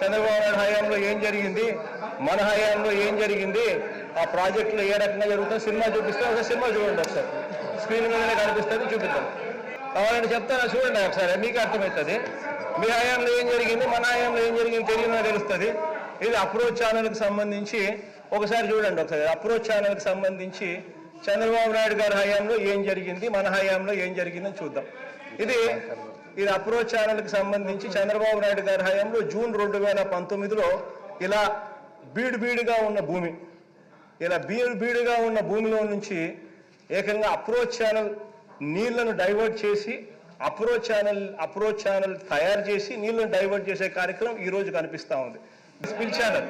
చంద్రబాబు నాయుడు హయాంలో ఏం జరిగింది, మన హయాంలో ఏం జరిగింది, ఆ ప్రాజెక్టులో ఏ రకంగా జరుగుతుందో సినిమా చూపిస్తే ఒక సినిమా చూడండి ఒకసారి, స్క్రీన్ మీదనే కనిపిస్తుంది, చూపిద్దాం. కావాలంటే చెప్తాను, చూడండి ఒకసారి, మీకు అర్థమవుతుంది. మీ హయాంలో ఏం జరిగింది, మన హయాంలో ఏం జరిగింది తెలియదో తెలుస్తుంది. ఇది అప్రోచ్ ఛానల్కి సంబంధించి ఒకసారి చూడండి. ఒకసారి అప్రోచ్ ఛానల్కి సంబంధించి చంద్రబాబు నాయుడు గారి హయాంలో ఏం జరిగింది, మన హయాంలో ఏం జరిగిందని చూద్దాం. ఇది అప్రోచ్ ఛానల్కి సంబంధించి చంద్రబాబు నాయుడు గారి హయాంలో జూన్ 2019లో ఇలా బీడుగా ఉన్న భూమి, ఇలా బీడుగా ఉన్న భూమిలో నుంచి ఏకంగా అప్రోచ్ ఛానల్ నీళ్లను డైవర్ట్ చేసి అప్రోచ్ ఛానల్ తయారు చేసి నీళ్లను డైవర్ట్ చేసే కార్యక్రమం ఈ రోజు కనిపిస్తా ఉంది. స్పిల్ ఛానల్,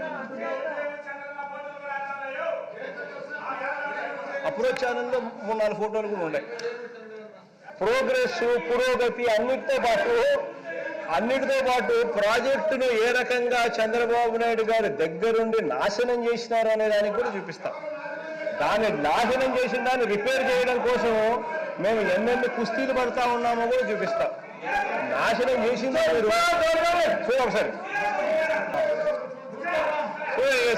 అప్రోచ్ ఛానల్లో 3-4 ఫోటోలు కూడా ఉన్నాయి. ప్రోగ్రెస్, పురోగతి అన్నిటితో పాటు ప్రాజెక్టును ఏ రకంగా చంద్రబాబు నాయుడు గారి దగ్గరుండి నాశనం చేసినారు అనే దానికి కూడా చూపిస్తాం. దాన్ని నాశనం చేసిన దాన్ని రిపేర్ చేయడం కోసం మేము ఎన్నెన్ని కుస్తీలు పడతా ఉన్నామో కూడా చూపిస్తాం. నాశనం చేసిందా ఒకసారి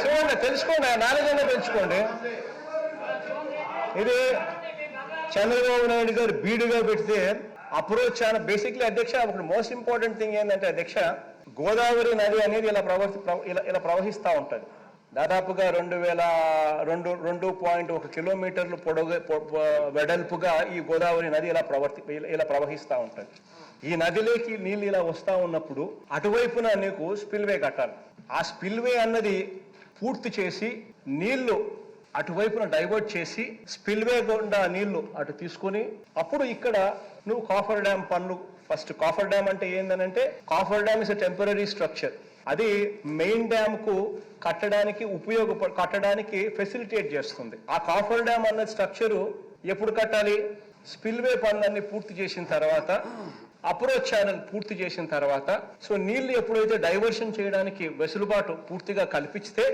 చూడండి, తెలుసుకోండి, నాలెడ్జ్ అయినా పెంచుకోండి. ఇది చంద్రబాబు నాయుడు గారు బీడుగా పెడితే అప్రోచ్ ఛానల్ బేసిక్లీ అధ్యక్ష, ఒక మోస్ట్ ఇంపార్టెంట్ థింగ్ ఏంటంటే అధ్యక్ష, గోదావరి నది అనేది ఇలా ప్రవహిస్తూ ఉంటుంది. దాదాపుగా 2.1 కిలోమీటర్లు వెడల్పుగా ఈ గోదావరి నది ఇలా ప్రవహిస్తూ ఉంటుంది. ఈ నదిలోకి నీళ్ళు ఇలా వస్తూ ఉన్నప్పుడు అటువైపున నీకు స్పిల్వే కట్టాలి. ఆ స్పిల్వే అన్నది పూర్తి చేసి నీళ్లు అటువైపున డైవర్ట్ చేసి స్పిల్వే గుండా నీళ్లు అటు తీసుకుని అప్పుడు ఇక్కడ నువ్వు కాఫర్ డ్యామ్ పనులు ఫస్ట్. కాఫర్ డ్యామ్ అంటే ఏంటంటే, coffer dam is a temporary structure. అది మెయిన్ డ్యామ్ కు కట్టడానికి ఫెసిలిటేట్ చేస్తుంది. ఆ కాఫర్ డ్యామ్ అన్న స్ట్రక్చరు ఎప్పుడు కట్టాలి? స్పిల్వే పనులన్నీ పూర్తి చేసిన తర్వాత, అప్రోచ్ ఛానల్ పూర్తి చేసిన తర్వాత, సో నీళ్లు ఎప్పుడైతే డైవర్షన్ చేయడానికి వెసులుబాటు పూర్తిగా కల్పిస్తే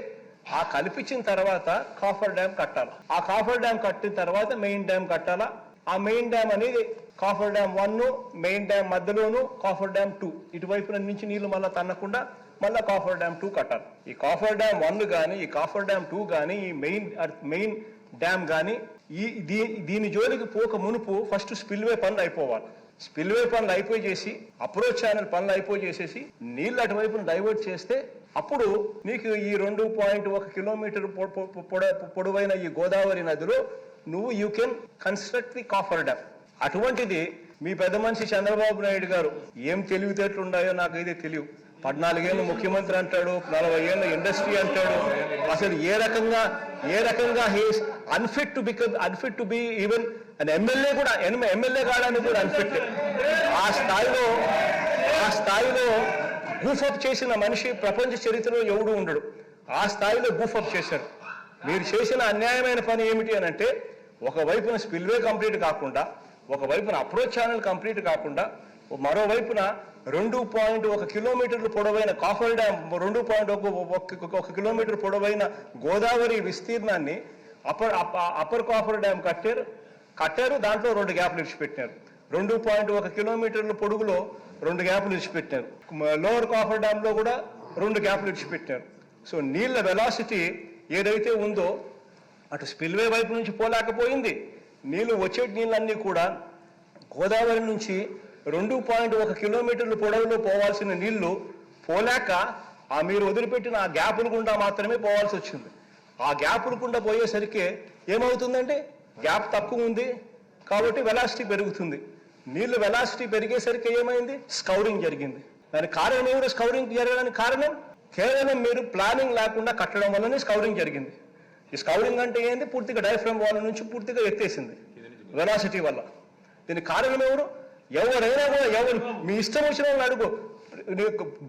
ఆ కల్పించిన తర్వాత కాఫర్ డ్యామ్ కట్టాలి. ఆ కాఫర్ డ్యామ్ కట్టిన తర్వాత మెయిన్ డ్యామ్ కట్టాలా. ఆ మెయిన్ డ్యామ్ అనేది కాఫర్ డ్యామ్ 1, మెయిన్ డ్యామ్ మధ్యలోను కాఫర్ డ్యామ్ 2, ఇటువైపున నుంచి నీళ్లు మళ్ళీ తన్నకుండా మళ్ళీ కాఫర్ డ్యామ్ 2 కట్టాలి. ఈ కాఫర్ డ్యామ్ 1 కానీ ఈ కాఫర్ డ్యామ్ 2 కానీ ఈ మెయిన్ డ్యామ్ కానీ దీని జోలికి పోక మునుపు ఫస్ట్ స్పిల్వే పనులు అయిపోవాలి. స్పిల్వే పనులు అయిపోయి చేసి అప్రోచ్ ఛానల్ పనులు అయిపోయి చేసేసి నీళ్ళు అటువైపును డైవర్ట్ చేస్తే అప్పుడు నీకు ఈ 2.1 కిలోమీటర్ పొడవైన ఈ గోదావరి నదిలో నువ్వు you can construct the coffer dam. అటువంటిది మీ పెద్ద మనిషి చంద్రబాబు నాయుడు గారు ఏం తెలివితేటలు ఉన్నాయో నాకైతే తెలియదు. 14 ఏళ్ళు ముఖ్యమంత్రి అంటాడు, 40 ఏళ్ళ ఇండస్ట్రీ అంటాడు. అసలు ఏ రకంగా he's unfit to be even and MLA కూడా, ఎమ్మెల్యే కావడానికి కూడా అన్ఫిట్. ఆ స్థాయిలో గూఫప్ చేసిన మనిషి ప్రపంచ చరిత్రలో ఎవడు ఉండడు. ఆ స్థాయిలో గూఫప్ చేశారు. మీరు చేసిన అన్యాయమైన పని ఏమిటి అని అంటే, ఒకవైపున స్పిల్వే కంప్లీట్ కాకుండా, ఒకవైపున అప్రోచ్ ఛానల్ కంప్లీట్ కాకుండా, మరోవైపున 2.1 కిలోమీటర్లు పొడవైన కాఫర్ డ్యామ్, 2.1 కిలోమీటర్ పొడవైన గోదావరి విస్తీర్ణాన్ని అప్పర్ కాఫర్ డ్యామ్ కట్టారు. దాంట్లో 2 గ్యాప్లు ఇచ్చిపెట్టినారు. 2.1 కిలోమీటర్ల పొడుగులో 2 గ్యాప్లు ఇచ్చిపెట్టినారు. లోవర్ కాఫర్ డ్యామ్ లో కూడా 2 గ్యాప్లు ఇచ్చిపెట్టినారు. సో నీళ్ల వెలాసిటీ ఏదైతే ఉందో అటు స్పిల్వే వైపు నుంచి పోలేకపోయింది. వచ్చే నీళ్ళన్నీ కూడా గోదావరి నుంచి 2.1 కిలోమీటర్ల పొడవులో పోవాల్సిన నీళ్లు పోలేక మీరు వదిలిపెట్టిన ఆ గ్యాపుల గుండా మాత్రమే పోవాల్సి వచ్చింది. ఆ గ్యాపుల గుండా పోయేసరికి ఏమవుతుందంటే, గ్యాప్ తక్కువ ఉంది కాబట్టి వెలాసిటీ పెరుగుతుంది. నీళ్లు వెలాసిటీ పెరిగేసరికి ఏమైంది? స్కౌరింగ్ జరిగింది. దానికి కారణం ఎవరు? స్కౌరింగ్ జరగడానికి కారణం కేవలం మీరు ప్లానింగ్ లేకుండా కట్టడం వల్లనే స్కౌరింగ్ జరిగింది. ఈ స్కౌరింగ్ అంటే ఏంది? పూర్తిగా డయాఫ్రమ్ వాల్ నుంచి పూర్తిగా ఎత్తేసింది వెలాసిటీ వల్ల. దీనికి కారణం ఎవరైనా కూడా మీ ఇష్టం వచ్చిన వాళ్ళని అడుగు.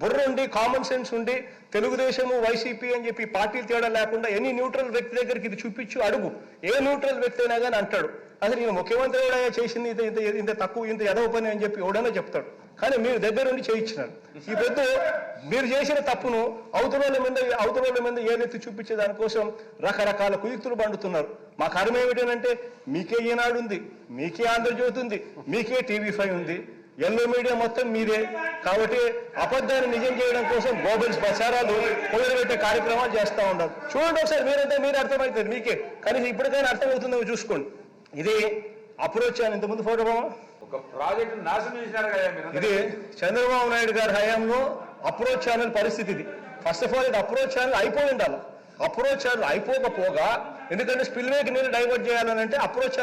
బుర్ర ఉండి, కామన్ సెన్స్ ఉండి, తెలుగుదేశము వైసీపీ అని చెప్పి పార్టీలు తేడా లేకుండా ఎనీ న్యూట్రల్ వ్యక్తి దగ్గరికి ఇది చూపించు అడుగు. ఏ న్యూట్రల్ వ్యక్తి అయినా కానీ అంటాడు, అసలు ఈయన ముఖ్యమంత్రి కూడా చేసింది ఇంత తక్కువ, ఇంత ఎదవ పని అని చెప్పి ఎవడైనా చెప్తాడు. కానీ మీరు దగ్గరుండి చేయించినారు. ఈ పెద్ద మీరు చేసిన తప్పును అవతల మీద ఏదైతే చూపించే దానికోసం రకరకాల కుయుక్తులు పండుతున్నారు. మా కర్మ ఏమిటంటే, మీకే ఈనాడు ఉంది, మీకే ఆంధ్రజ్యోతి ఉంది, మీకే TV5 ఉంది. ఎల్లో మీడియా మొత్తం మీదే. కాబట్టి అబద్ధాన్ని నిజం చేయడం కోసం గోబెల్స్ ప్రచారాలు మొదలుపెట్టే కార్యక్రమాలు చేస్తూ ఉన్నారు. చూడండి ఒకసారి మీరంతా మీరు అర్థమవుతుంది మీకే, కానీ ఇప్పటికైనా అర్థమవుతుందో చూసుకోండి. ఇది అప్రోచ్ అని ఇంతకుముందు ఫోటో ఒక ప్రాజెక్ట్ నాశనం చేసినారు కదా. ఇది చంద్రబాబు నాయుడు గారి హయాంలో అప్రోచ్ ఛానల్ పరిస్థితి ఇది. ఫస్ట్ ఆఫ్ ఆల్ ఇది అప్రోచ్ ఛానల్ అయిపోయి ఉండాలి. అప్రోచ్ ఛానల్ అయిపోకపోగా, ఎందుకంటే స్పిల్వేకి నీళ్ళు డైవర్ట్ చేయాలనంటే అప్రోచ్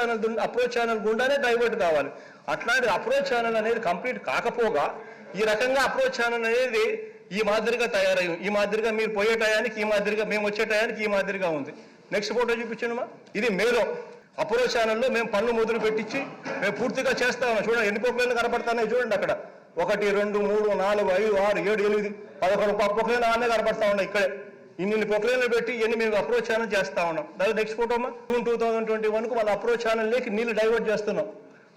ఛానల్ గుండానే డైవర్ట్ కావాలి. అట్లాంటి అప్రోచ్ ఛానల్ అనేది కంప్లీట్ కాకపోగా ఈ రకంగా అప్రోచ్ ఛానల్ అనేది ఈ మాదిరిగా తయారైంది. ఈ మాదిరిగా మీరు పోయే టయానికి, ఈ మాదిరిగా మేము వచ్చే టయానికి ఈ మాదిరిగా ఉంది. నెక్స్ట్ ఫోటో చూపించండి. ఇది మేలో అప్రోచ్ ఛానల్లో మేము పనులు మొదలు పెట్టించి మేము పూర్తిగా చేస్తా ఉన్నాం. చూడండి ఎన్ని పొక్కలు కనపడుతున్నాయి చూడండి. అక్కడ 1, 2, 3, 4, 5, 6, 7, 8, 11 పొక్కలు ఆనే కనపడతా ఉన్నాయి. ఇక్కడే ఇన్ని పొక్కలను పెట్టి ఇవన్నీ మేము అప్రోచ్ ఛానల్ చేస్తా ఉన్నాం. దాని నెక్స్ట్ ఫోటో జూన్ 2021 వాళ్ళ అప్రోచ్ ఛానల్లోకి నీళ్ళు డైవర్ట్ చేస్తున్నాం.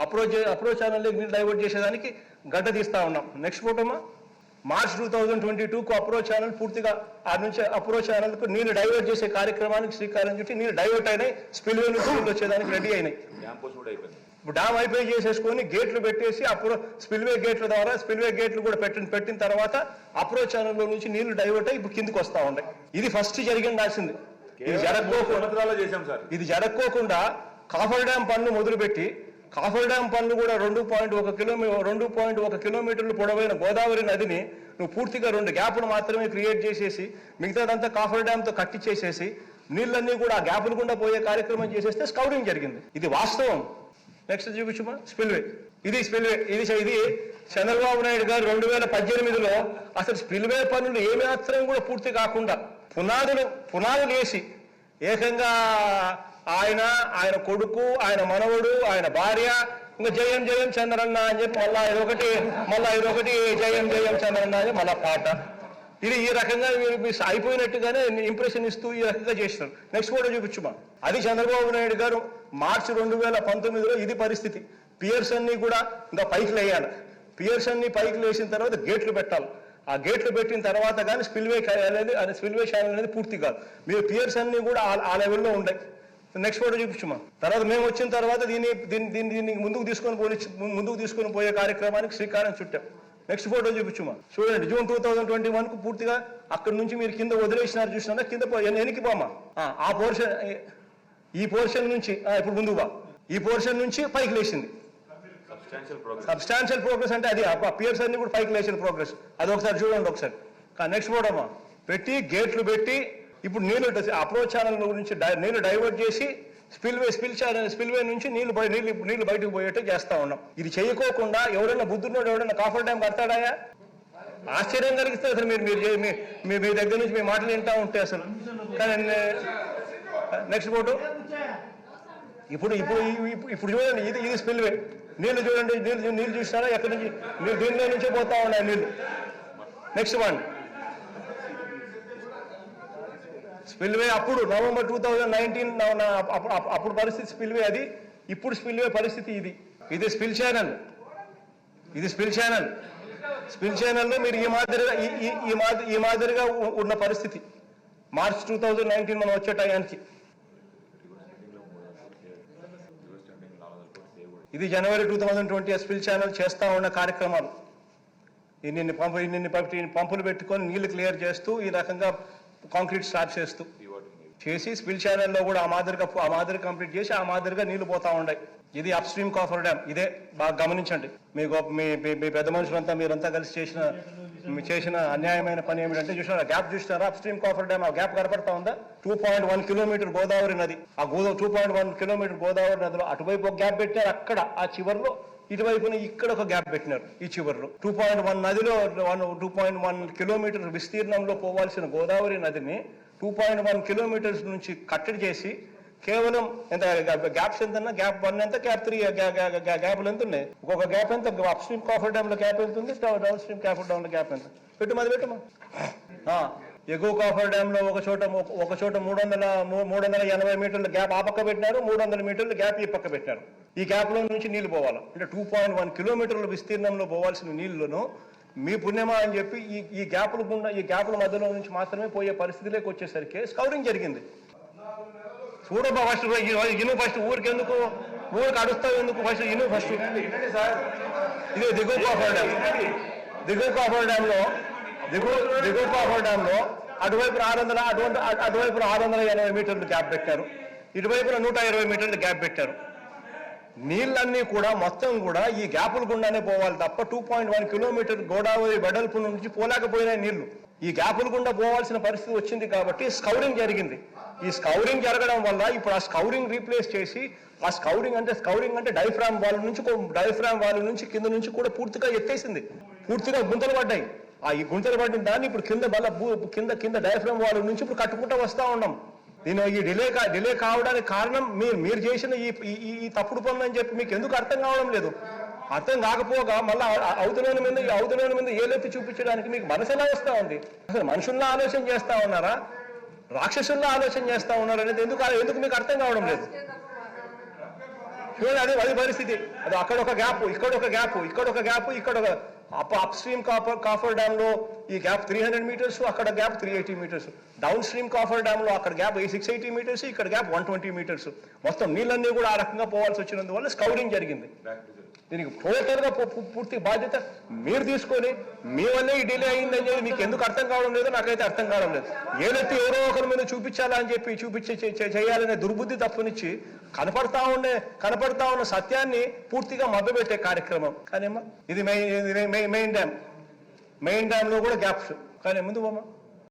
అప్రోచ్ ఛానల్లోకి నీళ్ళు డైవర్ట్ చేసేదానికి గడ్డ తీస్తా ఉన్నాం. Next photo March 2022 approach channel పూర్తిగా ఆ నుంచి అప్రోచ్ ఛానల్కు నీళ్ళు డైవర్ట్ చేసే కార్యక్రమానికి శ్రీకారం చుట్టి నీళ్ళు డైవర్ట్ అయినాయి. స్పిల్వే నుంచి నీళ్ళు వచ్చేదానికి రెడీ అయినాయి. ఇప్పుడు డ్యామ్ అయిపోయి చేసేసుకొని గేట్లు పెట్టేసి స్పిల్వే గేట్ల ద్వారా స్పిల్వే గేట్లు కూడా పెట్టిన తర్వాత అప్రోచ్ ఛానల్లో నుంచి నీళ్లు డైవర్ట్ అయ్యి ఇప్పుడు కిందకు వస్తా ఉన్నాయి. ఇది ఫస్ట్ జరిగిండాల్సింది. ఇది జరగకోకుండా కాఫర్ డ్యామ్ పనులు మొదలుపెట్టి కాఫర్ డ్యామ్ పనులు కూడా 2.1 కిలోమీటర్లు పొడవైన గోదావరి నదిని నువ్వు పూర్తిగా 2 గ్యాపులు మాత్రమే క్రియేట్ చేసేసి మిగతాదంతా కాఫర్ డ్యామ్తో కట్టించేసేసి నీళ్ళన్నీ కూడా ఆ గ్యాపులు గుండా పోయే కార్యక్రమం చేసేస్తే స్కౌటింగ్ జరిగింది. ఇది వాస్తవం. నెక్స్ట్ చూపించుమా స్పిల్వే. ఇది స్పిల్వే. ఇది చంద్రబాబు నాయుడు గారు 2018లో అసలు స్పిల్వే పనులు ఏమాత్రం కూడా పూర్తి కాకుండా పునాదులు వేసి ఏకంగా ఆయన కొడుకు, ఆయన మనవడు, ఆయన భార్య ఇంకా జయం జయం చంద్రన్న అని చెప్పి మళ్ళా ఇదొకటి జయం జయం చంద్రన్న అని మళ్ళా పాట. ఇది ఈ రకంగా అయిపోయినట్టుగానే ఇంప్రెషన్ ఇస్తూ ఈ రకంగా చేసినారు. నెక్స్ట్ ఫోటో చూపించుమా. అది చంద్రబాబు నాయుడు గారు మార్చి 2019లో ఇది పరిస్థితి. పియర్స్ అన్ని కూడా ఇంకా పైకి లేయాలి. పియర్స్ అన్ని పైకి లేచిన తర్వాత గేట్లు పెట్టాలి. ఆ గేట్లు పెట్టిన తర్వాత కానీ స్పిల్వే ఛానల్ అనేది పూర్తి కాదు. మీరు పియర్స్ అన్ని కూడా ఆ లెవెల్లో ఉంటాయి. నెక్స్ట్ ఫోటో చూపించుమా. తర్వాత మేము వచ్చిన తర్వాత దీన్ని ముందుకు తీసుకొని పోయే కార్యక్రమానికి శ్రీకారం చుట్టాం. Next photo చూపించుమా. చూడండి జూన్ 2021 పూర్తిగా అక్కడి నుంచి మీరు కింద వదిలేసినారు చూసినా కింద వెనక్కి పోమా. ఈ పోర్షన్ నుంచి ఇప్పుడు ముందుకు బా. ఈ పోర్షన్ నుంచి పైకి లేచింది. సబ్స్టాన్షియల్ ప్రోగ్రెస్ అంటే అది పియర్స్ అన్ని కూడా పైకి లేచిన ప్రోగ్రెస్. అది ఒకసారి చూడండి ఒకసారి. నెక్స్ట్ ఫోటోమా. పెట్టి గేట్లు పెట్టి ఇప్పుడు నీళ్ళు అప్రోచ్ ఛానల్ నుంచి నీళ్లు డైవర్ట్ చేసి స్పిల్వే నుంచి నీళ్లు బయటకు పోయేట్టు చేస్తా ఉన్నాం. ఇది చేయకోకుండా ఎవరైనా బుద్ధున్నోడు ఎవరైనా కాఫర్ డ్యామ్ కడతాడాయా? ఆశ్చర్యం కలిగిస్తే అసలు మీ దగ్గర నుంచి మీ మాటలు వింటా ఉంటే అసలు. కానీ నెక్స్ట్ ఫోటో. ఇప్పుడు చూడండి ఇది స్పిల్వే. నీళ్లు చూడండి. నీళ్ళు చూసినారా ఎక్కడి నుంచి? దీనిలో నుంచే పోతా ఉన్నాయి నీళ్లు. Next one spillway. అప్పుడు నవంబర్ 2019 అప్పుడు పరిస్థితి స్పిల్వే అది. ఇప్పుడు స్పిల్వే పరిస్థితి ఇది. ఇది స్పిల్ ఛానల్లో మీరు ఈ మాదిరిగా ఉన్న పరిస్థితి మార్చ్ 2019 మనం వచ్చే టయానికి. ఇది జనవరి 2020 స్పిల్ ఛానల్ చేస్తా ఉన్న కార్యక్రమాలు. ఇన్ని పంపులు పెట్టుకొని నీళ్లు క్లియర్ చేస్తూ ఈ రకంగా కాంక్రీట్ స్లాబ్ చేసి స్పిల్ ఛానల్లో కూడా ఆ మాదిరి కంప్లీట్ చేసి ఆ మాదిరిగా నీళ్లు పోతా ఉన్నాయి. ఇది అప్ స్ట్రీమ్ కాఫర్ డ్యామ్. ఇదే బాగా గమనించండి. మీ పెద్ద మనుషులంతా మీరంతా కలిసి చేసిన అన్యాయమైన పని ఏమిటంటే చూసినారా గ్యాప్ చూసినారా? అప్ స్ట్రీమ్ కాఫర్ డ్యామ్ ఆ గ్యాప్ కనపడతా ఉందా? 2.1 కిలోమీటర్ గోదావరి నది. ఆ 2.1 కిలోమీటర్ గోదావరి నదిలో అటువైపు ఒక గ్యాప్ పెట్టారు. అక్కడ ఆ చివరిలో ఇటువైపున ఇక్కడ ఒక గ్యాప్ పెట్టినారు. ఈ చివరిలో 2.1 నదిలో 2.1 కిలోమీటర్ విస్తీర్ణంలో పోవాల్సిన గోదావరి నదిని 2.1 కిలోమీటర్స్ నుంచి కట్టడి చేసి కేవలం ఎంత గ్యాప్స్ ఎంత? గ్యాప్ 1 ఎంత, గ్యాప్ 3 గ్యాప్లు ఎంత ఉన్నాయి? ఒక్కొక్క గ్యాప్ ఎంత? అప్ స్ట్రీమ్ కాఫర్ డ్యామ్ లో గ్యాప్ ఎంత ఉంది? డౌన్ స్ట్రీమ్ కాఫర్ డ్యామ్ లో గ్యాప్ ఎంత? పెట్టమా. ఎగువ కాఫర్ డ్యామ్ లో ఒక చోట 380 మీటర్ల గ్యాప్ ఆ పక్క పెట్టినారు. 300 మీటర్ల గ్యాప్ ఈ పక్క పెట్టినారు. ఈ గ్యాప్ లో నుంచి నీళ్లు పోవాలి. అంటే 2.1 కిలోమీటర్ల విస్తీర్ణంలో పోవాల్సిన నీళ్లను మీ పుణ్యమా అని చెప్పి ఈ గ్యాపుల మధ్యలో నుంచి మాత్రమే పోయే పరిస్థితిలోకి వచ్చేసరికి స్కౌటింగ్ జరిగింది. చూడబ్బా ఫస్ట్ ఊరికి అడుస్తావు ఎందుకు? ఫస్ట్ ఫస్ట్ ఇది దిగువ కాఫర్ డ్యామ్. దిగువ కాఫర్ డ్యామ్ లో అటువైపున 680 మీటర్లు గ్యాప్ పెట్టారు, ఇటువైపున 120 మీటర్లు గ్యాప్ పెట్టారు. నీళ్ళన్నీ కూడా మొత్తం కూడా ఈ గ్యాపుల గుండానే పోవాలి తప్ప 2.1 కిలోమీటర్ గోదావరి వెడల్పు నుంచి పోలేకపోయిన నీళ్లు ఈ గ్యాపుల గుండా పోవాల్సిన పరిస్థితి వచ్చింది. కాబట్టి స్కౌరింగ్ జరిగింది. ఈ స్కౌరింగ్ జరగడం వల్ల ఇప్పుడు ఆ స్కౌరింగ్ రీప్లేస్ చేసి ఆ స్కౌరింగ్ అంటే డైఫ్రామ్ వాల్ నుంచి కింద నుంచి కూడా పూర్తిగా ఎత్తేసింది. పూర్తిగా గుంతలు పడ్డాయి. ఈ గుంతలు పడిన దాన్ని ఇప్పుడు కింద కింద డైఫ్రామ్ వాల్ నుంచి ఇప్పుడు కట్టుకుంటూ వస్తా ఉన్నాం. దీని ఈ డిలే కావడానికి కారణం మీరు చేసిన ఈ తప్పుడు పనులు అని చెప్పి మీకు ఎందుకు అర్థం కావడం లేదు? అర్థం కాకపోగా మళ్ళీ అవతలైన మీద ఏలెత్తి చూపించడానికి మీకు మనసు ఎలా వస్తూ ఉంది? అసలు మనుషుల్లో ఆలోచన చేస్తా ఉన్నారా, రాక్షసుల్లో ఆలోచన చేస్తా ఉన్నారా అనేది ఎందుకు మీకు అర్థం కావడం లేదు? చూడండి, అది పరిస్థితి. అది అక్కడ ఒక గ్యాప్, ఇక్కడ ఒక గ్యాప్, ఇక్కడ ఒక అప్ స్ట్రీమ్ కాఫర్ డ్యామ్ లో ఈ గ్యాప్ 300 మీటర్స్, అక్కడ gap 380 metres. Downstream coffer dam లో అక్కడ గ్యాప్ 680 మీటర్స్, ఇక్కడ గ్యాప్ 120 మీటర్స్. మొత్తం నీళ్ళన్నీ కూడా ఆ రకంగా పోవాల్సి వచ్చినందువల్ల స్కౌరింగ్ జరిగింది. దీనికి టోటల్ గా పూర్తి బాధ్యత మీరు తీసుకొని మీ వల్లే ఈ డిలే అయిందని చెప్పి మీకు ఎందుకు అర్థం కావడం లేదు? నాకైతే అర్థం కావడం లేదు. ఏదైతే ఎవరో ఒకరి మీద చూపించాలా అని చెప్పి చేయాలనే దుర్బుద్ధి తప్పునిచ్చి కనపడతా ఉన్న సత్యాన్ని పూర్తిగా మభ్యపెట్టే కార్యక్రమం. కానీమ్మా ఇది మెయిన్ డ్యామ్ లో కూడా గ్యాప్స్. కానీ ముందు పోమా